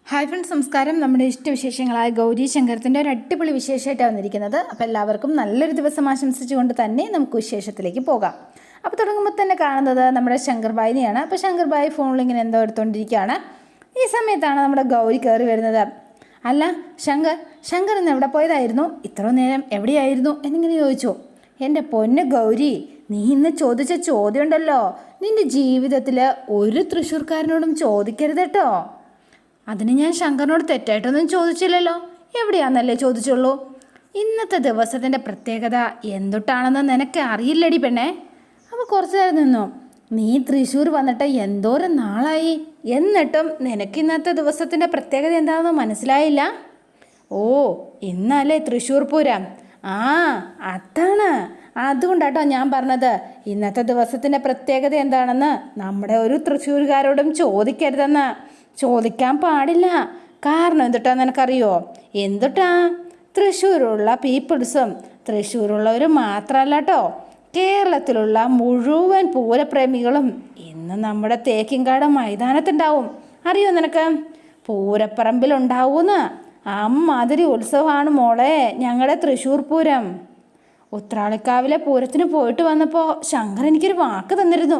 Hi friends, നമസ്കാരം. നമ്മുടെ ഇഷ്ടവിശേഷങ്ങളായ ഗൗരി ശങ്കരത്തിൻ്റെ ഒരു അടിപൊളി വിശേഷമായിട്ടാണ് വന്നിരിക്കുന്നത്. അപ്പോൾ എല്ലാവർക്കും നല്ലൊരു ദിവസം ആശംസിച്ചുകൊണ്ട് തന്നെ നമുക്ക് വിശേഷത്തിലേക്ക് പോകാം. അപ്പോൾ തുടങ്ങുമ്പോൾ തന്നെ കാണുന്നത് നമ്മുടെ ശങ്കർബായിനെയാണ്. അപ്പോൾ ശങ്കർബായി ഫോണിൽ ഇങ്ങനെ എന്തോ എടുത്തുകൊണ്ടിരിക്കുകയാണ്. ഈ സമയത്താണ് നമ്മുടെ ഗൗരി കയറി വരുന്നത്. അല്ല ശങ്കർ ഇന്ന് എവിടെ പോയതായിരുന്നു? ഇത്ര നേരം എവിടെയായിരുന്നു എന്നിങ്ങനെ ചോദിച്ചു. എൻ്റെ പൊന്ന് ഗൗരി, നീ ഇന്ന് ചോദിച്ച ചോദ്യം ഉണ്ടല്ലോ, നിൻ്റെ ജീവിതത്തിൽ ഒരു തൃശ്ശൂർക്കാരനോടും ചോദിക്കരുത് കേട്ടോ. അതിന് ഞാൻ ശങ്കറിനോട് തെറ്റായിട്ടൊന്നും ചോദിച്ചില്ലല്ലോ, എവിടെയാണെന്നല്ലേ ചോദിച്ചുള്ളൂ. ഇന്നത്തെ ദിവസത്തിൻ്റെ പ്രത്യേകത എന്തൊട്ടാണെന്ന് നിനക്ക് അറിയില്ലടി പെണ്ണേ. അപ്പോൾ കുറച്ച് നേരം നിന്നു. നീ തൃശ്ശൂർ വന്നിട്ട് എന്തോരം നാളായി, എന്നിട്ടും നിനക്ക് ഇന്നത്തെ ദിവസത്തിൻ്റെ പ്രത്യേകത എന്താണെന്ന് മനസ്സിലായില്ല? ഓ, ഇന്നല്ലേ തൃശ്ശൂർ പൂരം. ആ, അതാണ്. അതുകൊണ്ടാട്ടോ ഞാൻ പറഞ്ഞത് ഇന്നത്തെ ദിവസത്തിൻ്റെ പ്രത്യേകത എന്താണെന്ന് നമ്മുടെ ഒരു തൃശ്ശൂർകാരോടും ചോദിക്കരുതെന്ന്. ചോദിക്കാൻ പാടില്ല. കാരണം എന്തുട്ടാ നിനക്കറിയോ? എന്തുട്ടാ? തൃശ്ശൂരുള്ള പീപ്പിൾസും തൃശ്ശൂരുള്ളവർ മാത്രമല്ല കേട്ടോ, കേരളത്തിലുള്ള മുഴുവൻ പൂരപ്രേമികളും ഇന്ന് നമ്മുടെ തേക്കിൻകാട് മൈതാനത്തുണ്ടാവും. അറിയോ നിനക്ക്? പൂരപ്പറമ്പിലുണ്ടാവൂന്ന്. അമ്മാതിരി ഉത്സവമാണ് മോളെ ഞങ്ങളുടെ തൃശ്ശൂർ പൂരം. ഉത്രാളിക്കാവിലെ പൂരത്തിന് പോയിട്ട് വന്നപ്പോൾ ശങ്കർ എനിക്കൊരു വാക്ക് തന്നിരുന്നു,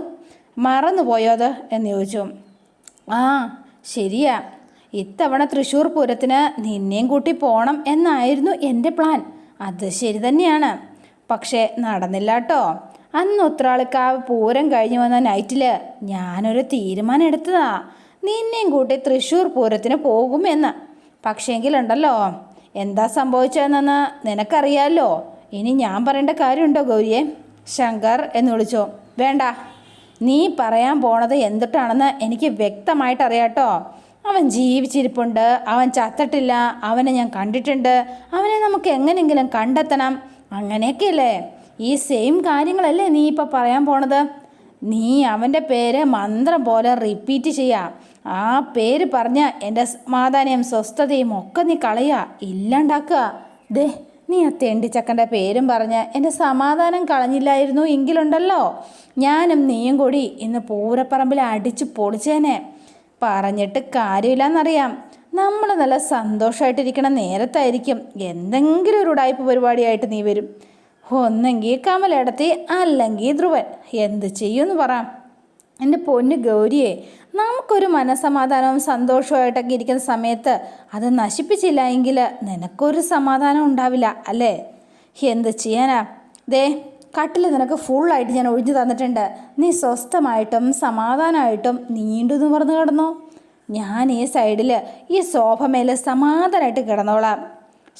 മറന്നുപോയോ അത് എന്ന് ചോദിച്ചു. ആ ശരിയാ, ഇത്തവണ തൃശ്ശൂർ പൂരത്തിന് നിന്നെയും കൂട്ടി പോകണം എന്നായിരുന്നു എൻ്റെ പ്ലാൻ. അത് ശരി തന്നെയാണ്, പക്ഷേ നടന്നില്ല കേട്ടോ. അന്ന് ഉത്രാളിക്കാവ് പൂരം കഴിഞ്ഞു വന്ന നൈറ്റിൽ ഞാനൊരു തീരുമാനം എടുത്തതാ, നിന്നെയും കൂട്ടി തൃശ്ശൂർ പൂരത്തിന് പോകുമെന്ന്. പക്ഷേങ്കിലുണ്ടല്ലോ, എന്താ സംഭവിച്ചതെന്ന് നിനക്കറിയാമല്ലോ. ഇനി ഞാൻ പറയേണ്ട കാര്യമുണ്ടോ ഗൗരിയെ? ശങ്കർ എന്ന് വിളിച്ചോ. വേണ്ട, നീ പറയാൻ പോണത് എന്തിട്ടാണെന്ന് എനിക്ക് വ്യക്തമായിട്ട് അറിയാട്ടോ. അവൻ ജീവിച്ചിരിപ്പുണ്ട്, അവൻ ചത്തിട്ടില്ല, അവനെ ഞാൻ കണ്ടിട്ടുണ്ട്, അവനെ നമുക്ക് എങ്ങനെയെങ്കിലും കണ്ടെത്തണം, അങ്ങനെയൊക്കെയല്ലേ. ഈ സെയിം കാര്യങ്ങളല്ലേ നീ ഇപ്പോൾ പറയാൻ പോണത്? നീ അവൻ്റെ പേര് മന്ത്രം പോലെ റിപ്പീറ്റ് ചെയ്യാം. ആ പേര് പറഞ്ഞ് എൻ്റെ സമാധാനവും സ്വസ്ഥതയും ഒക്കെ നീ കളയുക, ഇല്ലാണ്ടാക്കുക. ദേ, നീ ആ തെണ്ടിച്ചക്കൻ്റെ പേരും പറഞ്ഞ് എൻ്റെ സമാധാനം കളഞ്ഞില്ലായിരുന്നു എങ്കിലുണ്ടല്ലോ, ഞാനും നീയും കൂടി ഇന്ന് പൂരപ്പറമ്പിൽ അടിച്ച് പൊളിച്ചേനെ. പറഞ്ഞിട്ട് കാര്യമില്ലെന്നറിയാം. നമ്മൾ നല്ല സന്തോഷമായിട്ടിരിക്കണ നേരത്തായിരിക്കും എന്തെങ്കിലും ഒരു ഉടായ്പ പരിപാടിയായിട്ട് നീ വരും. ഒന്നെങ്കിൽ കമലേടത്തി, അല്ലെങ്കിൽ ധ്രുവൻ. എന്ത് ചെയ്യുമെന്ന് പറ. എൻ്റെ പൊന്ന് ഗൗരിയെ, നമുക്കൊരു മനസ്സമാധാനവും സന്തോഷമായിട്ടൊക്കെ ഇരിക്കുന്ന സമയത്ത് അത് നശിപ്പിച്ചില്ല എങ്കിൽ നിനക്കൊരു സമാധാനം ഉണ്ടാവില്ല അല്ലേ? എന്ത് ചെയ്യാനാ? ദേ, കട്ടിൽ നിനക്ക് ഫുള്ളായിട്ട് ഞാൻ ഒഴിഞ്ഞു തന്നിട്ടുണ്ട്. നീ സ്വസ്ഥമായിട്ടും സമാധാനമായിട്ടും നീണ്ടു നിവർന്ന് കിടന്നോ. ഞാൻ ഈ സൈഡിൽ ഈ സോഫ മേലെ സമാധാനമായിട്ട് കിടന്നോളാം.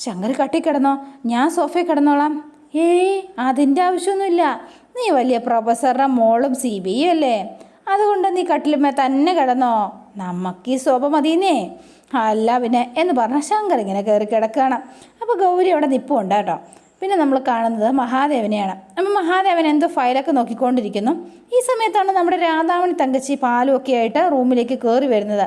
ശങ്കർ കട്ടി കിടന്നോ, ഞാൻ സോഫയിൽ കിടന്നോളാം. ഏയ്, അതിൻ്റെ ആവശ്യമൊന്നുമില്ല. നീ വലിയ പ്രൊഫസറുടെ മോളും CBI അല്ലേ, അതുകൊണ്ട് നീ കട്ടിലുമേ തന്നെ കിടന്നോ. നമുക്ക് ഈ സോഫ മതിയെന്നേ. അല്ല പിന്നെ എന്ന് പറഞ്ഞാൽ ശങ്കർ ഇങ്ങനെ കയറി കിടക്കുകയാണ്. അപ്പോൾ ഗൗരി അവിടെ നിൽപ്പുണ്ട് കേട്ടോ. പിന്നെ നമ്മൾ കാണുന്നത് മഹാദേവനെയാണ്. അപ്പം മഹാദേവൻ എന്തോ ഫയലൊക്കെ നോക്കിക്കൊണ്ടിരിക്കുന്നു. ഈ സമയത്താണ് നമ്മുടെ രാധാമണി തങ്കച്ചി പാലും ഒക്കെ ആയിട്ട് റൂമിലേക്ക് കയറി വരുന്നത്.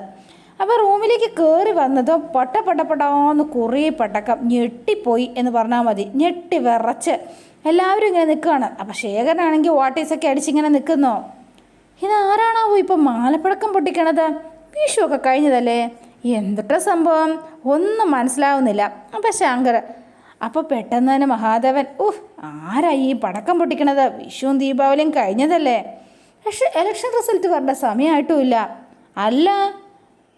അപ്പോൾ റൂമിലേക്ക് കയറി വന്നത് പൊട്ടന്ന് കുറേ പട്ടക്കം ഞെട്ടിപ്പോയി എന്ന് പറഞ്ഞാൽ മതി. ഞെട്ടി വിറച്ച് എല്ലാവരും ഇങ്ങനെ നിൽക്കുകയാണ്. അപ്പോൾ ശേഖരനാണെങ്കിൽ വാട്ടീസൊക്കെ അടിച്ചിങ്ങനെ നിൽക്കുന്നോ. ഇതാരാണാവോ ഇപ്പം മാലപ്പഴക്കം പൊട്ടിക്കണത്? വിഷുവൊക്കെ കഴിഞ്ഞതല്ലേ, എന്തൊക്കെ സംഭവം ഒന്നും മനസ്സിലാവുന്നില്ല. അപ്പം ശങ്കർ, അപ്പോൾ പെട്ടെന്ന് തന്നെ മഹാദേവൻ, ആരായി ഈ പടക്കം പൊട്ടിക്കണത്? വിഷുവും ദീപാവലിയും കഴിഞ്ഞതല്ലേ, പക്ഷെ ഇലക്ഷൻ റിസൾട്ട് വരേണ്ട സമയമായിട്ടുമില്ല. അല്ല,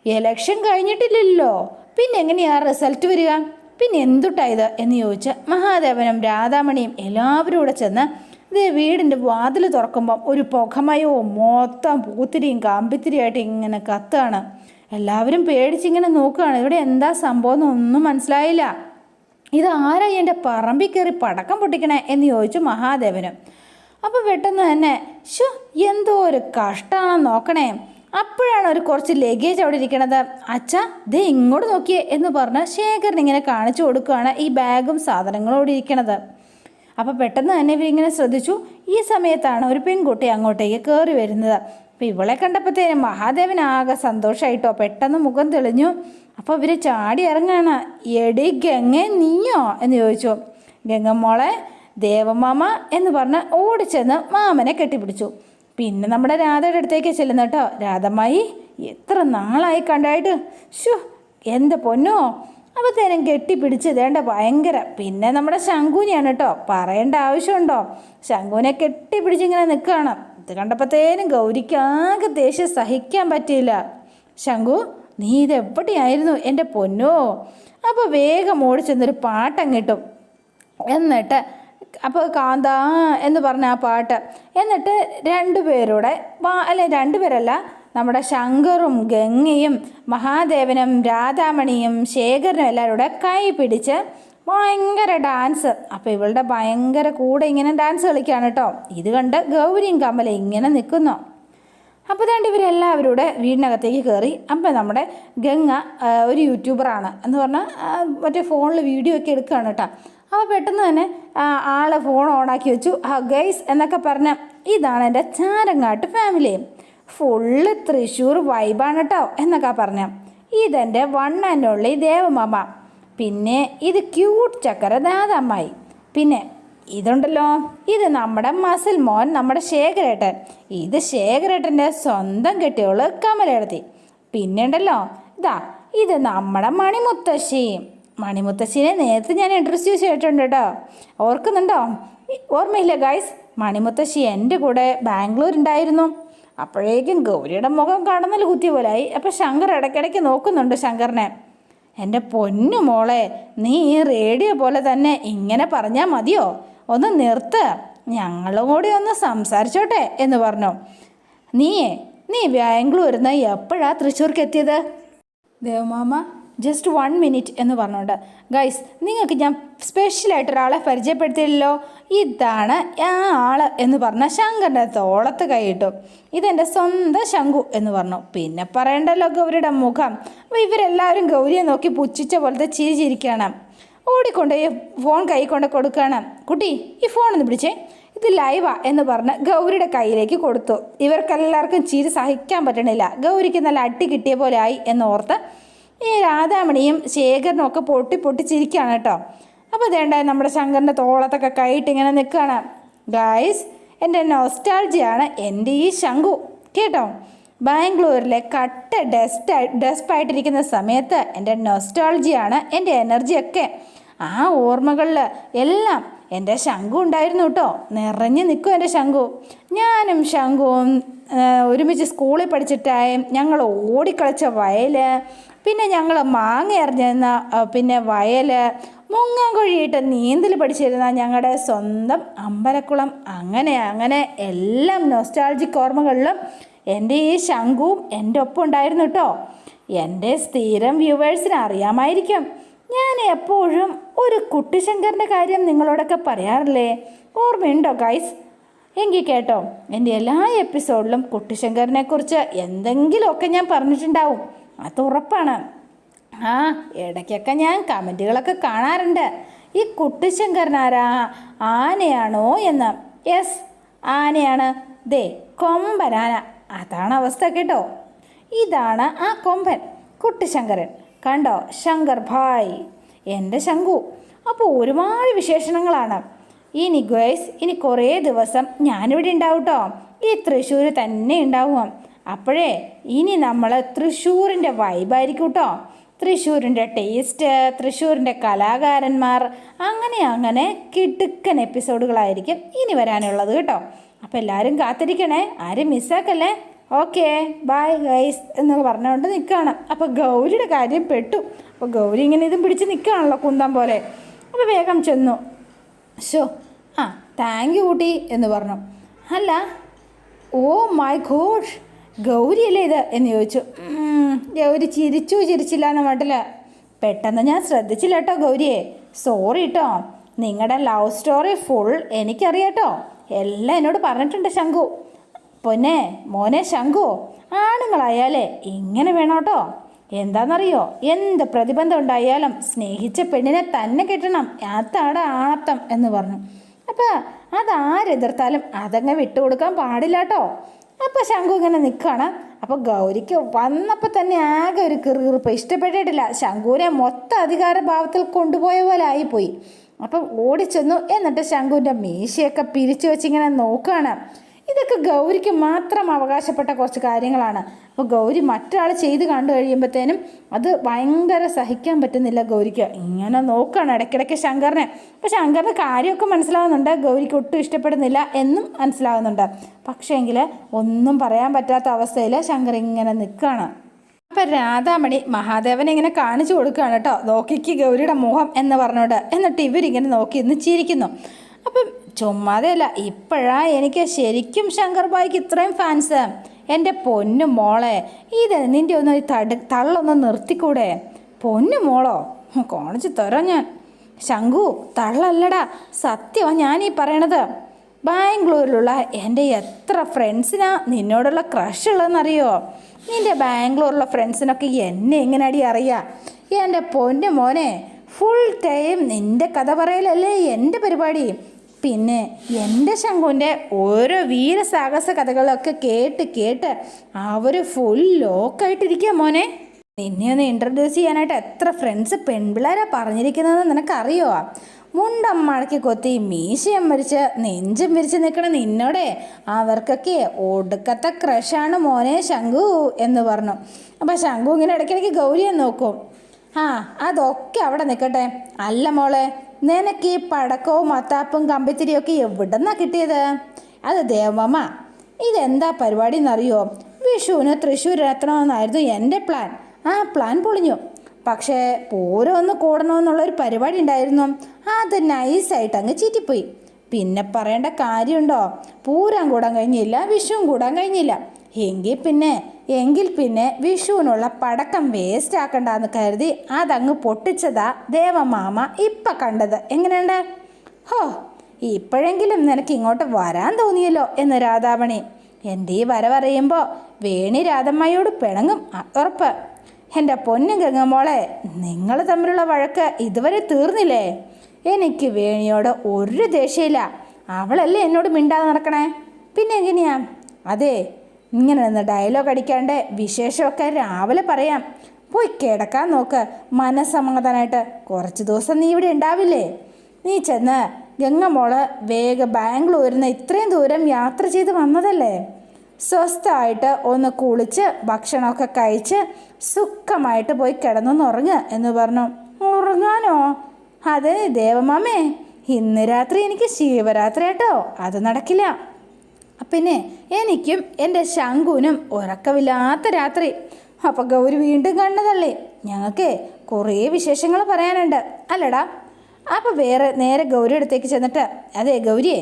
ഇലക്ഷൻ കഴിഞ്ഞിട്ടില്ലല്ലോ, പിന്നെ എങ്ങനെയാ റിസൾട്ട് വരിക? പിന്നെ എന്തുട്ടായത് എന്ന് ചോദിച്ച് മഹാദേവനും രാധാമണിയും എല്ലാവരും കൂടെ ചെന്ന് ഇത് വീടിൻ്റെ വാതിൽ തുറക്കുമ്പം ഒരു പുകമയോ മൊത്തം പൂത്തിരിയും കമ്പിത്തിരിയായിട്ട് ഇങ്ങനെ കത്തുകയാണ്. എല്ലാവരും പേടിച്ചിങ്ങനെ നോക്കുകയാണ്. ഇവിടെ എന്താ സംഭവം എന്നൊന്നും മനസ്സിലായില്ല. ഇതാരായി എൻ്റെ പറമ്പിൽ കയറി പടക്കം പൊട്ടിക്കണേ എന്ന് ചോദിച്ചു മഹാദേവനും. അപ്പോൾ പെട്ടെന്ന് തന്നെ എന്തോ ഒരു കഷ്ടമാണെന്ന് നോക്കണേ. അപ്പോഴാണ് ഒരു കുറച്ച് ലഗേജ് അവിടെ ഇരിക്കണത്. അച്ഛാ, ദേ ഇങ്ങോട്ട് നോക്കിയേ എന്ന് പറഞ്ഞ് ശേഖരൻ ഇങ്ങനെ കാണിച്ചു കൊടുക്കുകയാണ് ഈ ബാഗും സാധനങ്ങളും അവിടെ ഇരിക്കണത്. അപ്പോൾ പെട്ടെന്ന് തന്നെ ഇവരിങ്ങനെ ശ്രദ്ധിച്ചു. ഈ സമയത്താണ് ഒരു പെൺകുട്ടി അങ്ങോട്ടേക്ക് കയറി വരുന്നത്. അപ്പോൾ ഇവളെ കണ്ടപ്പോഴത്തേനും മഹാദേവൻ ആകെ സന്തോഷമായിട്ടോ, പെട്ടെന്ന് മുഖം തെളിഞ്ഞു. അപ്പോൾ ഇവർ ചാടി ഇറങ്ങാണ്. എടി ഗംഗ, നീയോ എന്ന് ചോദിച്ചു. ഗംഗമ്മോളെ, ദേവമാമ എന്ന് പറഞ്ഞ് ഓടിച്ചെന്ന് മാമനെ കെട്ടിപ്പിടിച്ചു. പിന്നെ നമ്മുടെ രാധയുടെ അടുത്തേക്ക് ചെല്ലുന്ന കേട്ടോ. രാധമ്മായി, എത്ര നാളായി കണ്ടായിട്ട്. എൻ്റെ പൊന്നോ അപ്പത്തേനും കെട്ടിപ്പിടിച്ച് ദേണ്ട ഭയങ്കര. പിന്നെ നമ്മുടെ ശങ്കുനെയാണ് കേട്ടോ, പറയേണ്ട ആവശ്യമുണ്ടോ? ശങ്കുനെ കെട്ടിപ്പിടിച്ചിങ്ങനെ നിൽക്കുകയാണ്. ഇത് കണ്ടപ്പോഴത്തേനും ഗൗരിക്ക് ആകെ ദേഷ്യം സഹിക്കാൻ പറ്റിയില്ല. ശങ്കു, നീ ഇതെവിടെയായിരുന്നു എൻ്റെ പൊന്നോ? അപ്പോൾ വേഗം ഓടിച്ചെന്നൊരു പാട്ടങ്ങിട്ടും. എന്നിട്ട് അപ്പോൾ കാന്താ എന്ന് പറഞ്ഞ ആ പാട്ട്. എന്നിട്ട് രണ്ടുപേരുടെ രണ്ടുപേരല്ല, നമ്മുടെ ശങ്കറും ഗംഗയും മഹാദേവനും രാധാമണിയും ശേഖരനും എല്ലാവരും കൂടെ കൈ പിടിച്ച് ഭയങ്കര ഡാൻസ്. അപ്പോൾ ഇവളുടെ ഭയങ്കര കൂടെ ഇങ്ങനെ ഡാൻസ് കളിക്കുകയാണ് കേട്ടോ. ഇത് കണ്ട് ഗൗരിയും കമലയും ഇങ്ങനെ നിൽക്കുന്നു. അപ്പോൾ തന്നെ ഇവരെല്ലാവരും കൂടെ വീടിനകത്തേക്ക് കയറി. അപ്പോൾ നമ്മുടെ ഗംഗ ഒരു യൂട്യൂബറാണ് എന്ന് പറഞ്ഞാൽ മറ്റേ ഫോണിൽ വീഡിയോ ഒക്കെ എടുക്കുകയാണ് കേട്ടോ. അപ്പോൾ പെട്ടെന്ന് തന്നെ ആൾ ഫോൺ ഓണാക്കി വെച്ചു. ഗൈസ് എന്നൊക്കെ പറഞ്ഞ ഇതാണ് എൻ്റെ ചാരങ്ങാട്ട് ഫാമിലി, ഫുള്ള് തൃശ്ശൂർ വൈബാണ് കേട്ടോ എന്നൊക്കെ പറഞ്ഞ. ഇതെൻ്റെ വൺ ആൻഡ് ഓൺലി ദേവമാമ, പിന്നെ ഇത് ക്യൂട്ട് ചക്കര ദാദമ്മായി, പിന്നെ ഇതുണ്ടല്ലോ ഇത് നമ്മുടെ മസിൽ മോൻ നമ്മുടെ ശേഖരേട്ടൻ, ഇത് ശേഖരേട്ടൻ്റെ സ്വന്തം കെട്ടിയോള് കമലെടുത്തി, പിന്നെ ഉണ്ടല്ലോ ഇത് നമ്മുടെ മണിമുത്തശ്ശി. മണിമുത്തശ്ശിനെ നേരത്തെ ഞാൻ ഇൻട്രൊഡ്യൂസ് ചെയ്തിട്ടുണ്ട് കേട്ടോ, ഓർക്കുന്നുണ്ടോ? ഓർമ്മയില്ല ഗൈസ്? മണിമുത്തശ്ശി എൻ്റെ കൂടെ ബാംഗ്ലൂർ ഉണ്ടായിരുന്നു. അപ്പോഴേക്കും ഗൗരിയുടെ മുഖം കടന്നൽ കുത്തിയ പോലായി. അപ്പോൾ ശങ്കർ ഇടയ്ക്കിടയ്ക്ക് നോക്കുന്നുണ്ട് ശങ്കറിനെ. എൻ്റെ പൊന്നു മോളെ, നീ ഈ റേഡിയോ പോലെ തന്നെ ഇങ്ങനെ പറഞ്ഞാൽ മതിയോ? ഒന്ന് നിർത്ത്, ഞങ്ങളും കൂടി ഒന്ന് സംസാരിച്ചോട്ടെ എന്ന് പറഞ്ഞു. നീ ബാംഗ്ലൂരിൽ നിന്ന് എപ്പോഴാണ് തൃശ്ശൂർക്ക് എത്തിയത്? ദേവമാമ ജസ്റ്റ് 1 മിനിറ്റ് എന്ന് പറഞ്ഞുകൊണ്ട്. ഗൈസ്, നിങ്ങൾക്ക് ഞാൻ സ്പെഷ്യലായിട്ടൊരാളെ പരിചയപ്പെടുത്തിയില്ലല്ലോ. ഇതാണ് ആ ആൾ എന്ന് പറഞ്ഞ ശങ്കറിൻ്റെ തോളത്ത് കൈയിട്ടു. ഇതെൻ്റെ സ്വന്തം ശങ്കു എന്ന് പറഞ്ഞു. പിന്നെ പറയണ്ടല്ലോ ഗൗരിയുടെ മുഖം. അപ്പോൾ ഇവരെല്ലാവരും ഗൗരിയെ നോക്കി പുച്ഛിച്ച പോലത്തെ ചിരിച്ചിരിക്കുകയാണ്. ഓടിക്കൊണ്ട് ഈ ഫോൺ കൈ കൊണ്ട് കൊടുക്കുകയാണ്. കുട്ടി, ഈ ഫോണൊന്ന് പിടിച്ചേ, ഇത് ലൈവാ എന്ന് പറഞ്ഞ് ഗൗരിയുടെ കയ്യിലേക്ക് കൊടുത്തു. ഇവർക്കെല്ലാവർക്കും ചിരി സഹിക്കാൻ പറ്റണില്ല. ഗൗരിക്ക് നല്ല അടി കിട്ടിയ പോലെ ആയി എന്നോർത്ത് ഈ രാധാമണിയും ശേഖരനും ഒക്കെ പൊട്ടി ചിരിക്കുകയാണ് കേട്ടോ. അപ്പോൾ ഇതേണ്ട നമ്മുടെ ശങ്കറിൻ്റെ തോളത്തൊക്കെ കൈയിട്ട് ഇങ്ങനെ നിൽക്കുകയാണ്. ഗായ്സ്, എൻ്റെ നൊസ്റ്റാൾജിയാണ് എൻ്റെ ഈ ശങ്കു കേട്ടോ. ബാംഗ്ലൂരിലെ കട്ട ഡെസ്പായിട്ടിരിക്കുന്ന സമയത്ത് എൻ്റെ നൊസ്റ്റാൾജിയാണ് എൻ്റെ എനർജിയൊക്കെ. ആ ഓർമ്മകളിൽ എല്ലാം എൻ്റെ ശങ്കു ഉണ്ടായിരുന്നു കേട്ടോ. നിറഞ്ഞു നിൽക്കും എൻ്റെ ശങ്കു. ഞാനും ശങ്കുവും ഒരുമിച്ച് സ്കൂളിൽ പഠിച്ചിട്ടായി ഞങ്ങൾ ഓടിക്കളിച്ച വയൽ, പിന്നെ ഞങ്ങൾ മാങ്ങ എറിഞ്ഞിരുന്ന പിന്നെ വയൽ, മുങ്ങാൻ കുഴിയിട്ട് നീന്തൽ പഠിച്ചിരുന്ന ഞങ്ങളുടെ സ്വന്തം അമ്പലക്കുളം, അങ്ങനെ എല്ലാം നൊസ്റ്റാൾജിക് ഓർമ്മകളിലും എൻ്റെ ഈ ശങ്കുവും എൻ്റെ ഒപ്പം ഉണ്ടായിരുന്നു കേട്ടോ. എൻ്റെ സ്ഥിരം വ്യൂവേഴ്സിന് അറിയാമായിരിക്കും, ഞാൻ എപ്പോഴും ഒരു കുട്ടിശങ്കറിൻ്റെ കാര്യം നിങ്ങളോടൊക്കെ പറയാറില്ലേ? ഓർമ്മയുണ്ടോ ഗൈസ്? എങ്കിൽ കേട്ടോ, എൻ്റെ എല്ലാ എപ്പിസോഡിലും കുട്ടിശങ്കറിനെ കുറിച്ച് എന്തെങ്കിലുമൊക്കെ ഞാൻ പറഞ്ഞിട്ടുണ്ടാവും, അത് ഉറപ്പാണ്. ഇടയ്ക്കൊക്കെ ഞാൻ കമൻറ്റുകളൊക്കെ കാണാറുണ്ട്, ഈ കുട്ടിശങ്കരനാരാ, ആനയാണോ എന്ന്. യെസ്, ആനയാണ്. കൊമ്പനാന, അതാണ് അവസ്ഥ കേട്ടോ. ഇതാണ് ആ കൊമ്പൻ കുട്ടിശങ്കരൻ. കണ്ടോ, ശങ്കർ ഭായ്, എൻ്റെ ശങ്കു. അപ്പോൾ ഒരുപാട് വിശേഷണങ്ങളാണ്. ഇനി ഗൈസ്, ഇനി കുറേ ദിവസം ഞാനിവിടെ ഉണ്ടാവും കേട്ടോ. ഈ തൃശ്ശൂർ തന്നെ ഉണ്ടാവും. അപ്പോഴേ ഇനി നമ്മൾ തൃശ്ശൂരിൻ്റെ വൈബായിരിക്കും കേട്ടോ. തൃശ്ശൂരിൻ്റെ ടേസ്റ്റ്, തൃശ്ശൂരിൻ്റെ കലാകാരന്മാർ, അങ്ങനെ കിടുക്കൻ എപ്പിസോഡുകളായിരിക്കും ഇനി വരാനുള്ളത് കേട്ടോ. അപ്പോൾ എല്ലാവരും കാത്തിരിക്കണേ, ആരും മിസ്സാക്കല്ലേ. ഓക്കെ, ബൈ ഗൈസ് എന്നൊക്കെ പറഞ്ഞുകൊണ്ട് നിൽക്കുകയാണ്. അപ്പോൾ ഗൗരിയുടെ കാര്യം പെട്ടു. അപ്പോൾ ഗൗരി ഇങ്ങനെ ഇതും പിടിച്ച് നിൽക്കുകയാണല്ലോ കുന്തം പോലെ. അപ്പോൾ വേഗം ചെന്നു. താങ്ക് യു കുട്ടി എന്ന് പറഞ്ഞു. അല്ല, ഓ മൈ ഗോഡ്, ഗൗരിയല്ലേ ഇത് എന്ന് ചോദിച്ചു. ഗൗരി ചിരിച്ചില്ല എന്ന മട്ടിൽ. പെട്ടെന്ന് ഞാൻ ശ്രദ്ധിച്ചില്ല കേട്ടോ ഗൗരിയെ, സോറി കേട്ടോ. നിങ്ങളുടെ ലവ് സ്റ്റോറി ഫുൾ എനിക്കറിയാട്ടോ, എല്ലാം എന്നോട് പറഞ്ഞിട്ടുണ്ട് ശങ്കു. മോനെ ശങ്കു, ആണുങ്ങളായാലേ ഇങ്ങനെ വേണം കേട്ടോ. എന്താണെന്നറിയോ, എന്ത് പ്രതിബന്ധം ഉണ്ടായാലും സ്നേഹിച്ച പെണ്ണിനെ തന്നെ കെട്ടണം, അതാണ് ആണത്തം എന്ന് പറഞ്ഞു. അപ്പോൾ അതാരെതിർത്താലും അതങ്ങ് വിട്ടുകൊടുക്കാൻ പാടില്ല കേട്ടോ. അപ്പോൾ ശങ്കു ഇങ്ങനെ നിൽക്കുകയാണ്. അപ്പോൾ ഗൗരിക്ക് വന്നപ്പോൾ തന്നെ ആകെ ഒരു കിറുകിറുപ്പ്, ഇഷ്ടപ്പെട്ടിട്ടില്ല. ശങ്കുവിനെ മൊത്തം അധികാരഭാവത്തിൽ കൊണ്ടുപോയ പോലെ ആയിപ്പോയി. അപ്പം ഓടിച്ചെന്നു. എന്നിട്ട് ശങ്കുവിൻ്റെ മീശയൊക്കെ പിരിച്ചു വെച്ചിങ്ങനെ നോക്കുകയാണ്. ഇതൊക്കെ ഗൗരിക്ക് മാത്രം അവകാശപ്പെട്ട കുറച്ച് കാര്യങ്ങളാണ്. അപ്പോൾ ഗൗരി മറ്റൊരാൾ ചെയ്ത് കണ്ടു കഴിയുമ്പോഴത്തേനും അത് ഭയങ്കര സഹിക്കാൻ പറ്റുന്നില്ല ഗൗരിക്ക്. ഇങ്ങനെ നോക്കുകയാണ് ഇടയ്ക്കിടയ്ക്ക് ശങ്കറിനെ. അപ്പോൾ ശങ്കറിൻ്റെ കാര്യമൊക്കെ മനസ്സിലാവുന്നുണ്ട്, ഗൗരിക്ക് ഒട്ടും ഇഷ്ടപ്പെടുന്നില്ല എന്നും മനസ്സിലാവുന്നുണ്ട്. പക്ഷേങ്കിൽ ഒന്നും പറയാൻ പറ്റാത്ത അവസ്ഥയിൽ ശങ്കർ ഇങ്ങനെ നിൽക്കുകയാണ്. അപ്പം രാധാമണി മഹാദേവനെ ഇങ്ങനെ കാണിച്ചു കൊടുക്കുകയാണ് കേട്ടോ, നോക്കിക്ക് ഗൗരിയുടെ മുഖം എന്ന് പറഞ്ഞോണ്ട്. എന്നിട്ട് ഇവരിങ്ങനെ നോക്കി ഇന്ന് ചിരിക്കുന്നു. അപ്പം ചുമ്മാതെയല്ല, ഇപ്പോഴാ എനിക്ക് ശരിക്കും ശങ്കർ ബായിക്ക് ഇത്രയും ഫാൻസ്. എൻ്റെ പൊന്നു മോളെ, ഇത് നിൻ്റെ ഒന്ന് തള്ളൊന്ന് നിർത്തിക്കൂടെ? പൊന്നു മോളോ, കാണിച്ചു തരാം ഞാൻ. ശങ്കു, തള്ളല്ലടാ, സത്യമാണ് ഞാനീ പറയണത്. ബാംഗ്ലൂരിലുള്ള എൻ്റെ എത്ര ഫ്രണ്ട്സിനാ നിന്നോടുള്ള ക്രഷ് ഉള്ളതെന്നറിയോ? നിൻ്റെ ബാംഗ്ലൂരിലുള്ള ഫ്രണ്ട്സിനൊക്കെ എന്നെ എങ്ങനെയാടി അറിയാം? എൻ്റെ പൊന്നു മോനെ, ഫുൾ ടൈം നിൻ്റെ കഥ പറയലല്ലേ എൻ്റെ പരിപാടി. പിന്നെ എൻ്റെ ശങ്കുവിൻ്റെ ഓരോ വീരസാഹസ കഥകളൊക്കെ കേട്ട് കേട്ട് അവർ ഫുൾ ലോക്കായിട്ടിരിക്കുക മോനെ. നിന്നെ ഒന്ന് ഇൻട്രൊഡ്യൂസ് ചെയ്യാനായിട്ട് എത്ര ഫ്രണ്ട്സ് പെൺപിള്ളേരാ പറഞ്ഞിരിക്കുന്നതെന്ന് നിനക്കറിയോ? മുണ്ടമ്മടക്കി കൊത്തി മീശയും വരിച്ച് നെഞ്ചും വിരിച്ച് നിൽക്കണ നിന്നോടെ അവർക്കൊക്കെ ഒടുക്കത്തെ ക്രഷാണ് മോനെ ശങ്കു എന്ന് പറഞ്ഞു. അപ്പം ശങ്കു ഇങ്ങനെ ഇടയ്ക്കിടയ്ക്ക് ഗൗരിയെ നോക്കും. അതൊക്കെ അവിടെ നിൽക്കട്ടെ. അല്ല മോളെ, നിനക്ക് ഈ പടക്കവും മത്താപ്പും കമ്പിത്തിരിയൊക്കെ എവിടെന്നാ കിട്ടിയത്? അത് ദേവമ്മ. ഇതെന്താ പരിപാടി എന്നറിയോ? വിഷുവിന് തൃശ്ശൂർ എത്തണമെന്നായിരുന്നു എൻ്റെ പ്ലാൻ. ആ പ്ലാൻ പൊളിഞ്ഞു. പക്ഷേ പൂരം ഒന്ന് കൂടണമെന്നുള്ളൊരു പരിപാടി ഉണ്ടായിരുന്നു, അത് നൈസായിട്ട് അങ്ങ് ചീറ്റിപ്പോയി. പിന്നെ പറയേണ്ട കാര്യമുണ്ടോ? പൂരം കൂടാൻ കഴിഞ്ഞില്ല, വിഷുവും കൂടാൻ കഴിഞ്ഞില്ല. എങ്കിൽ പിന്നെ വിഷുവിനുള്ള പടക്കം വേസ്റ്റ് ആക്കണ്ടെന്ന് കരുതി അതങ്ങ് പൊട്ടിച്ചതാ ദേവമാമ ഇപ്പം കണ്ടത്. എങ്ങനെയുണ്ട്? ഹോ, ഇപ്പോഴെങ്കിലും നിനക്ക് ഇങ്ങോട്ട് വരാൻ തോന്നിയല്ലോ എന്ന് രാധാമണി. എൻ്റെ ഈ വരവറിയുമ്പോൾ വേണി രാധമ്മയോട് പിണങ്ങും, ഉറപ്പ്. എൻ്റെ പൊന്നു ഗംഗമോളെ, നിങ്ങൾ തമ്മിലുള്ള വഴക്ക് ഇതുവരെ തീർന്നില്ലേ? എനിക്ക് വേണിയോട് ഒരു ദേഷ്യമില്ല, അവളല്ലേ എന്നോട് മിണ്ടാതെ നടക്കണേ. പിന്നെ എങ്ങനെയാ? അതെ, ഇങ്ങനെ നിന്ന് ഡയലോഗ് അടിക്കാണ്ട് വിശേഷമൊക്കെ രാവിലെ പറയാം. പോയി കിടക്കാൻ നോക്ക് മനസ്സമാധാനമായിട്ട്. കുറച്ച് ദിവസം നീ ഇവിടെ ഉണ്ടാവില്ലേ? നീ ചെന്ന് ഗംഗമോള് വേഗം ബാംഗ്ലൂരിൽ നിന്ന് ഇത്രയും ദൂരം യാത്ര ചെയ്ത് വന്നതല്ലേ, സ്വസ്ഥമായിട്ട് ഒന്ന് കുളിച്ച് ഭക്ഷണമൊക്കെ കഴിച്ച് സുഖമായിട്ട് പോയി കിടന്നൊന്ന് ഉറങ്ങുക എന്ന് പറഞ്ഞു. ഉറങ്ങാനോ? അതെ ദേവമാമേ, ഇന്ന് രാത്രി എനിക്ക് ശിവരാത്രി ആട്ടോ, അത് നടക്കില്ല. പിന്നെ എനിക്കും എൻ്റെ ശങ്കുവിനും ഉറക്കമില്ലാത്ത രാത്രി. അപ്പം ഗൗരി വീണ്ടും കണ്ണതള്ളി. ഞങ്ങൾക്ക് കുറേ വിശേഷങ്ങൾ പറയാനുണ്ട് അല്ലടാ. അപ്പം നേരെ ഗൗരി അടുത്തേക്ക് ചെന്നിട്ട്, അതെ ഗൗരിയെ,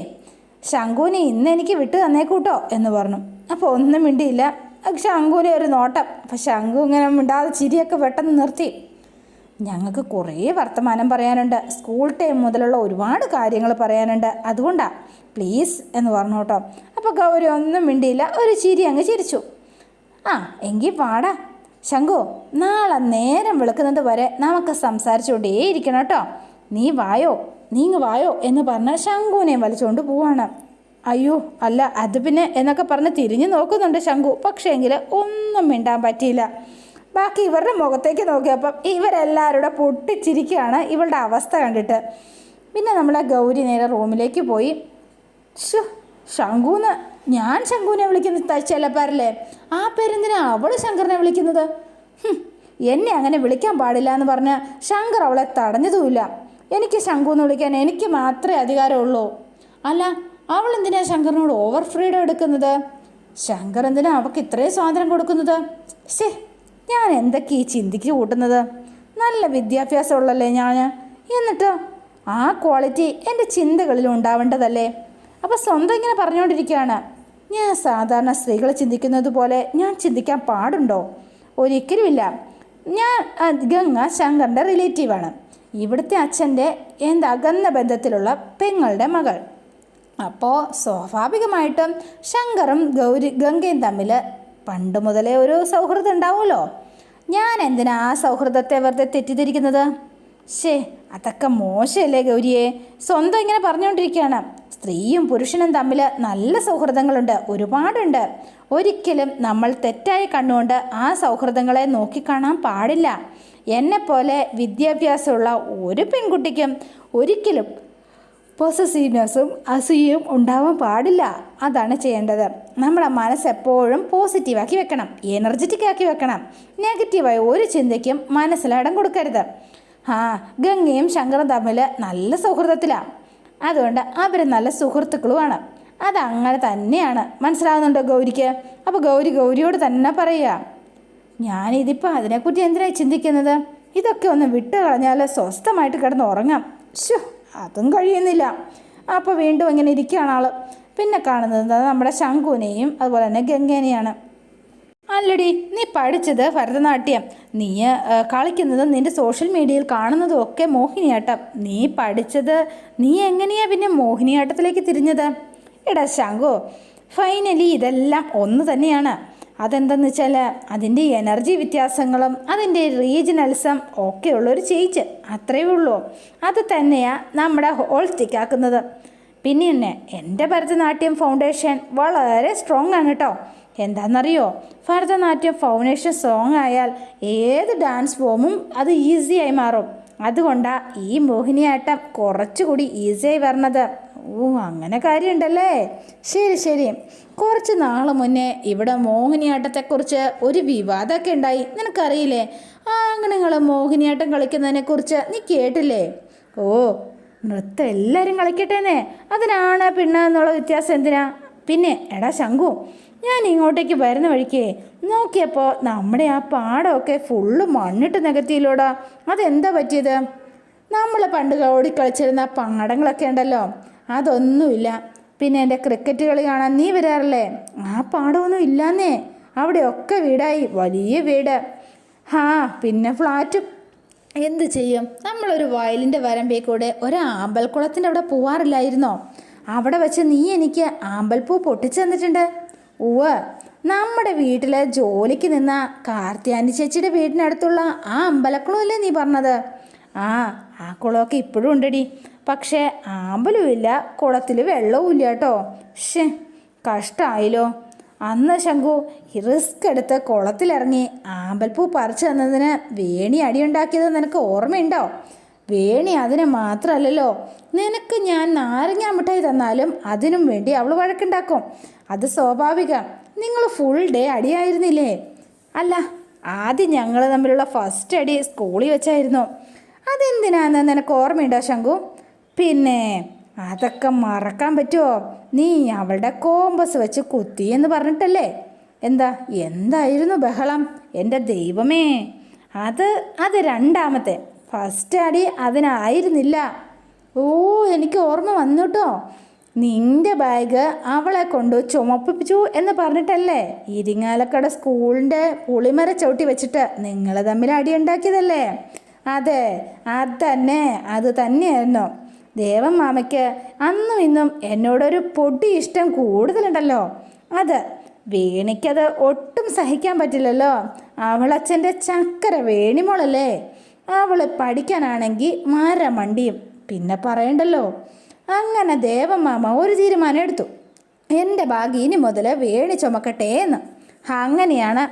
ശങ്കുവിനെ ഇന്ന് എനിക്ക് വിട്ടു തന്നേക്കൂട്ടോ എന്ന് പറഞ്ഞു. അപ്പോൾ ഒന്നും മിണ്ടിയില്ല. ശങ്കുവിനെ ഒരു നോട്ടം. അപ്പം ശങ്കു ഇങ്ങനെ മിണ്ടാതെ ചിരിയൊക്കെ പെട്ടെന്ന് നിർത്തി. ഞങ്ങൾക്ക് കുറേ വർത്തമാനം പറയാനുണ്ട്, സ്കൂൾ ടൈം മുതലുള്ള ഒരുപാട് കാര്യങ്ങൾ പറയാനുണ്ട്, അതുകൊണ്ടാണ് പ്ലീസ് എന്ന് പറഞ്ഞു കേട്ടോ. അപ്പോൾ ഗൗരി ഒന്നും മിണ്ടിയില്ല, ഒരു ചിരി അങ്ങ് ചിരിച്ചു. എങ്കിൽ പാടാ ശങ്കു, നാളെ നേരം വെളുക്കുന്നത് വരെ നമുക്ക് സംസാരിച്ചുകൊണ്ടേയിരിക്കണം കേട്ടോ. നീങ്ങ് വായോ എന്ന് പറഞ്ഞ് ശങ്കുവിനെ വലിച്ചുകൊണ്ട് പോവാണ്. അയ്യോ അല്ല, അത് പിന്നെ എന്നൊക്കെ പറഞ്ഞ് തിരിഞ്ഞു നോക്കുന്നുണ്ട് ശങ്കു. പക്ഷേ എങ്കിൽ ഒന്നും മിണ്ടാൻ പറ്റിയില്ല. ബാക്കി ഇവരുടെ മുഖത്തേക്ക് നോക്കിയപ്പം ഇവരെല്ലാവരുടെ പൊട്ടിച്ചിരിക്കുകയാണ് ഇവളുടെ അവസ്ഥ കണ്ടിട്ട്. പിന്നെ നമ്മളെ ഗൗരി നേരെ റൂമിലേക്ക് പോയി. ശങ്കുന്ന് ഞാൻ ശങ്കുവിനെ വിളിക്കുന്ന ചിലപ്പാരല്ലേ, ആ പേരെന്തിനാ അവൾ ശങ്കറിനെ വിളിക്കുന്നത്? എന്നെ അങ്ങനെ വിളിക്കാൻ പാടില്ല എന്ന് പറഞ്ഞ് ശങ്കർ അവളെ തടഞ്ഞതുമില്ല. എനിക്ക് ശങ്കു എന്ന് വിളിക്കാൻ എനിക്ക് മാത്രമേ അധികാരമുള്ളൂ. അല്ല, അവൾ എന്തിനാ ശങ്കറിനോട് ഓവർ ഫ്രീഡം എടുക്കുന്നത്? ശങ്കർ എന്തിനാ അവൾക്ക് ഇത്രയും സ്വാതന്ത്ര്യം കൊടുക്കുന്നത്? ഞാൻ എന്തൊക്കെ ഈ ചിന്തിക്ക് കൂട്ടുന്നത്? നല്ല വിദ്യാഭ്യാസമുള്ളല്ലേ ഞാൻ, എന്നിട്ടോ ആ ക്വാളിറ്റി എൻ്റെ ചിന്തകളിൽ ഉണ്ടാവേണ്ടതല്ലേ? അപ്പോൾ സ്വന്തം ഇങ്ങനെ പറഞ്ഞുകൊണ്ടിരിക്കുകയാണ്. ഞാൻ സാധാരണ സ്ത്രീകൾ ചിന്തിക്കുന്നത് പോലെ ഞാൻ ചിന്തിക്കാൻ പാടുണ്ടോ? ഒരിക്കലുമില്ല. ഞാൻ ഗംഗ ശങ്കറിൻ്റെ റിലേറ്റീവാണ്, ഇവിടുത്തെ അച്ഛൻ്റെ അകന്ന ബന്ധത്തിലുള്ള പെങ്ങളുടെ മകൾ. അപ്പോൾ സ്വാഭാവികമായിട്ടും ശങ്കറും ഗംഗയും തമ്മിൽ പണ്ട് മുതലേ ഒരു സൗഹൃദം ഉണ്ടാവുമല്ലോ. ഞാൻ എന്തിനാ ആ സൗഹൃദത്തെ വെറുതെ തെറ്റിദ്ധരിക്കുന്നത്? അതൊക്കെ മോശമല്ലേ ഗൗരിയെ? സ്വന്തം ഇങ്ങനെ പറഞ്ഞുകൊണ്ടിരിക്കുകയാണ്. സ്ത്രീയും പുരുഷനും തമ്മിൽ നല്ല സൗഹൃദങ്ങളുണ്ട്, ഒരുപാടുണ്ട്. ഒരിക്കലും നമ്മൾ തെറ്റായി കണ്ടുകൊണ്ട് ആ സൗഹൃദങ്ങളെ നോക്കിക്കാണാൻ പാടില്ല. എന്നെപ്പോലെ വിദ്യാഭ്യാസമുള്ള ഒരു പെൺകുട്ടിക്കും ഒരിക്കലും പോസസീവ്നെസ്സും അസൂയയും ഉണ്ടാവാൻ പാടില്ല. അതാണ് ചെയ്യേണ്ടത്. നമ്മുടെ മനസ്സെപ്പോഴും പോസിറ്റീവാക്കി വെക്കണം, എനർജറ്റിക് ആക്കി വെക്കണം. നെഗറ്റീവായ ഒരു ചിന്തയ്ക്കും മനസ്സിലിടം കൊടുക്കരുത്. ഗംഗയും ശങ്കറും തമ്മിൽ നല്ല സൗഹൃദത്തിലാണ്. അതുകൊണ്ട് അവർ നല്ല സുഹൃത്തുക്കളുമാണ്. അതങ്ങനെ തന്നെയാണ്. മനസ്സിലാവുന്നുണ്ടോ ഗൗരിക്ക്? അപ്പോൾ ഗൗരിയോട് തന്നെ പറയുക, ഞാനിതിപ്പോൾ അതിനെക്കുറിച്ച് എന്തിനായി ചിന്തിക്കുന്നത്? ഇതൊക്കെ ഒന്ന് വിട്ട് കളഞ്ഞാൽ സ്വസ്ഥമായിട്ട് കിടന്ന് ഉറങ്ങാം. അതും കഴിയുന്നില്ല. അപ്പോൾ വീണ്ടും ഇങ്ങനെ ഇരിക്കുകയാണ് ആൾ. പിന്നെ കാണുന്നത് നമ്മുടെ ശംഖുവിനെയും അതുപോലെ തന്നെ ഗംഗേനെയാണ്. അല്ലടി, നീ പഠിച്ചത് ഭരതനാട്യം, നീ കളിക്കുന്നതും നിൻ്റെ സോഷ്യൽ മീഡിയയിൽ കാണുന്നതും ഒക്കെ മോഹിനിയാട്ടം. നീ എങ്ങനെയാ പിന്നെ മോഹിനിയാട്ടത്തിലേക്ക് തിരിഞ്ഞത്? എടാ ശംഖു, ഫൈനലി ഇതെല്ലാം ഒന്ന് തന്നെയാണ്. അതെന്തെന്ന് വെച്ചാൽ അതിൻ്റെ എനർജി വ്യത്യാസങ്ങളും അതിൻ്റെ റീജിയണൽസും ഒക്കെ ഉള്ളൊരു ചേഞ്ച്, അത്രയേ ഉള്ളൂ. അത് തന്നെയാണ് നമ്മുടെ ഹോളിസ്റ്റിക് ആക്കുന്നത്. പിന്നെ എൻ്റെ ഭരതനാട്യം ഫൗണ്ടേഷൻ വളരെ സ്ട്രോങ് ആണ് കേട്ടോ. എന്താണെന്നറിയോ? ഭരതനാട്യം ഫൗണ്ടേഷൻ സ്ട്രോങ് ആയാൽ ഏത് ഡാൻസ് ഫോമും അത് ഈസിയായി മാറും. അതുകൊണ്ടാണ് ഈ മോഹിനിയാട്ടം കുറച്ചുകൂടി ഈസിയായി വരണത്. അങ്ങനെ കാര്യമുണ്ടല്ലേ? ശരി. കുറച്ച് നാൾ മുന്നേ ഇവിടെ മോഹിനിയാട്ടത്തെക്കുറിച്ച് ഒരു വിവാദമൊക്കെ ഉണ്ടായി, നിനക്കറിയില്ലേ? ആണുങ്ങൾ മോഹിനിയാട്ടം കളിക്കുന്നതിനെക്കുറിച്ച് നീ കേട്ടില്ലേ? നൃത്തം എല്ലാവരും കളിക്കട്ടേന്നേ, അതിനാണ് പെണ്ണ് എന്നുള്ള വ്യത്യാസം എന്തിനാ? പിന്നെ എടാ ശംഖു, ഞാൻ ഇങ്ങോട്ടേക്ക് വരുന്ന വഴിക്ക് നോക്കിയപ്പോൾ നമ്മുടെ ആ പാടമൊക്കെ ഫുള്ള് മണ്ണിട്ട് നികത്തിയില്ലോടാ. അതെന്താ പറ്റിയത്? നമ്മൾ പണ്ട് ഓടിക്കളിച്ചിരുന്ന പാടങ്ങളൊക്കെ ഉണ്ടല്ലോ, അതൊന്നുമില്ല. പിന്നെ എൻ്റെ ക്രിക്കറ്റ് കളി കാണാൻ നീ വരാറില്ലേ? ആ പാടമൊന്നും ഇല്ലാന്നേ. അവിടെയൊക്കെ വീടായി, വലിയ വീട്. പിന്നെ ഫ്ലാറ്റും. എന്ത് ചെയ്യും? നമ്മളൊരു വയലിൻ്റെ വരമ്പേ കൂടെ ഒരു ആമ്പൽക്കുളത്തിൻ്റെ അവിടെ പോവാറില്ലായിരുന്നോ? അവിടെ വെച്ച് നീ എനിക്ക് ആമ്പൽപ്പൂ പൊട്ടിച്ചു തന്നിട്ടുണ്ട്. നമ്മുടെ വീട്ടിൽ ജോലിക്ക് നിന്ന കാർത്തിയാനി ചേച്ചിയുടെ വീടിനടുത്തുള്ള ആ അമ്പലക്കുളമല്ലേ നീ പറഞ്ഞത്? ആ കുളമൊക്കെ ഇപ്പോഴും ഉണ്ടടി. പക്ഷേ ആമ്പലുമില്ല, കുളത്തിൽ വെള്ളവും ഇല്ല കേട്ടോ. കഷ്ടമായില്ലോ. അന്ന് ശംഖു റിസ്ക് എടുത്ത് കുളത്തിലിറങ്ങി ആമ്പൽപ്പൂ പറിച്ചു തന്നതിന് വേണി അടിയുണ്ടാക്കിയത് നിനക്ക് ഓർമ്മയുണ്ടോ? വേണി അതിന് മാത്രമല്ലല്ലോ, നിനക്ക് ഞാൻ നാരങ്ങാ മിഠായി തന്നാലും അതിനും വേണ്ടി അവൾ വഴക്കുണ്ടാക്കും. അത് സ്വാഭാവികം. നിങ്ങൾ ഫുൾ ഡേ അടിയായിരുന്നില്ലേ? അല്ല, ആദ്യം ഞങ്ങൾ തമ്മിലുള്ള ഫസ്റ്റ് അടി സ്കൂളിൽ വെച്ചായിരുന്നു. അതെന്തിനാന്ന് നിനക്ക് ഓർമ്മയുണ്ടോ ശംഖു? പിന്നെ അതൊക്കെ മറക്കാൻ പറ്റുമോ? നീ അവളുടെ കോമ്പസ് വെച്ച് കുത്തി എന്ന് പറഞ്ഞിട്ടല്ലേ? എന്തായിരുന്നു ബഹളം? എൻ്റെ ദൈവമേ, അത് രണ്ടാമത്തെ. ഫസ്റ്റ് അടി അതിനായിരുന്നില്ല. എനിക്ക് ഓർമ്മ വന്നു കേട്ടോ. നിൻ്റെ ബാഗ് അവളെ കൊണ്ട് ചുമപ്പിച്ചു എന്ന് പറഞ്ഞിട്ടല്ലേ ഇരിങ്ങാലക്കട സ്കൂളിൻ്റെ പുളിമര ചവിട്ടി വെച്ചിട്ട് നിങ്ങൾ തമ്മിൽ അടിയുണ്ടാക്കിയതല്ലേ? അതെ, അത് തന്നെയായിരുന്നു. ദേവൻ മാമയ്ക്ക് അന്നും ഇന്നും എന്നോടൊരു പൊടി ഇഷ്ടം കൂടുതലുണ്ടല്ലോ. വേണിക്കത് ഒട്ടും സഹിക്കാൻ പറ്റില്ലല്ലോ. അവളച്ഛൻ്റെ ചക്കര വേണിമോളല്ലേ. അവൾ പഠിക്കാനാണെങ്കിൽ മരമണ്ടിയും. പിന്നെ പറയണ്ടല്ലോ. അങ്ങനെ ദേവമാമ ഒരു തീരുമാനം എടുത്തു. എൻ്റെ ബാഗ് ഇനി മുതൽ വേണി ചുമക്കട്ടെ എന്ന്. അങ്ങനെയാണ്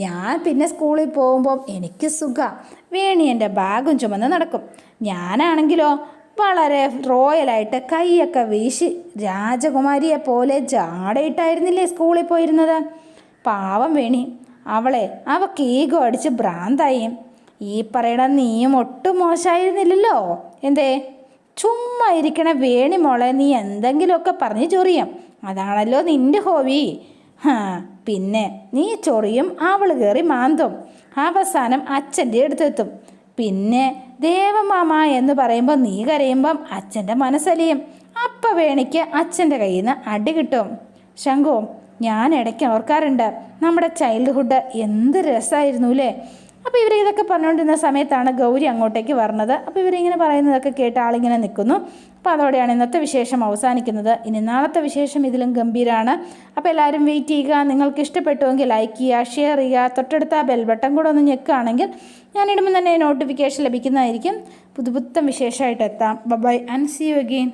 ഞാൻ പിന്നെ സ്കൂളിൽ പോകുമ്പം എനിക്ക് സുഖം. വേണി എൻ്റെ ബാഗും ചുമന്ന് നടക്കും. ഞാനാണെങ്കിലോ വളരെ റോയലായിട്ട് കൈയൊക്കെ വീശി രാജകുമാരിയെ പോലെ ജാടയിട്ടായിരുന്നില്ലേ സ്കൂളിൽ പോയിരുന്നത്. പാവം വേണി, അവൾക്ക് ഈഗോ അടിച്ച് ഭ്രാന്തായി. ഈ പറയണ നീയും ഒട്ടും മോശമായിരുന്നില്ലല്ലോ. ചുമ്മാ ഇരിക്കണ വേണി മോളെ നീ എന്തെങ്കിലുമൊക്കെ പറഞ്ഞ് ചൊറിയും. അതാണല്ലോ നിൻ്റെ ഹോബി. പിന്നെ നീ ചൊറിയും, അവൾ കയറി മാന്തും, അവസാനം അച്ഛൻ്റെ അടുത്തെത്തും. പിന്നെ ദേവമാമ എന്ന് പറയുമ്പോൾ നീ കരയുമ്പം അച്ഛൻ്റെ മനസ്സലിയും. അപ്പം വേണിക്ക് അച്ഛൻ്റെ കയ്യിൽ നിന്ന് അടി കിട്ടും. ശംഖു, ഞാൻ ഇടയ്ക്ക് ഓർക്കാറുണ്ട് നമ്മുടെ ചൈൽഡ്ഹുഡ് എന്ത് രസമായിരുന്നു അല്ലേ? അപ്പോൾ ഇതൊക്കെ പറഞ്ഞുകൊണ്ടിരുന്ന സമയത്താണ് ഗൗരി അങ്ങോട്ടേക്ക് വരുന്നത്. അപ്പോൾ ഇവരിങ്ങനെ പറയുന്നതൊക്കെ കേട്ട് ആളിങ്ങനെ നിൽക്കുന്നു. അപ്പോൾ അതോടെയാണ് ഇന്നത്തെ വിശേഷം അവസാനിക്കുന്നത്. ഇനി നാളത്തെ വിശേഷം ഇതിലും ഗംഭീരമാണ്. അപ്പോൾ എല്ലാവരും വെയിറ്റ് ചെയ്യുക. നിങ്ങൾക്ക് ഇഷ്ടപ്പെട്ടുവെങ്കിൽ ലൈക്ക് ചെയ്യുക, ഷെയർ ചെയ്യുക. തൊട്ടടുത്ത ബെൽ ബട്ടൺ കൂടെ ഒന്ന് ഞെക്കുകയാണെങ്കിൽ ഞാനിടുമ്പോൾ തന്നെ നോട്ടിഫിക്കേഷൻ ലഭിക്കുന്നതായിരിക്കും. പുതുപുത്തൻ വിശേഷമായിട്ട് എത്താം. Bye and see you again.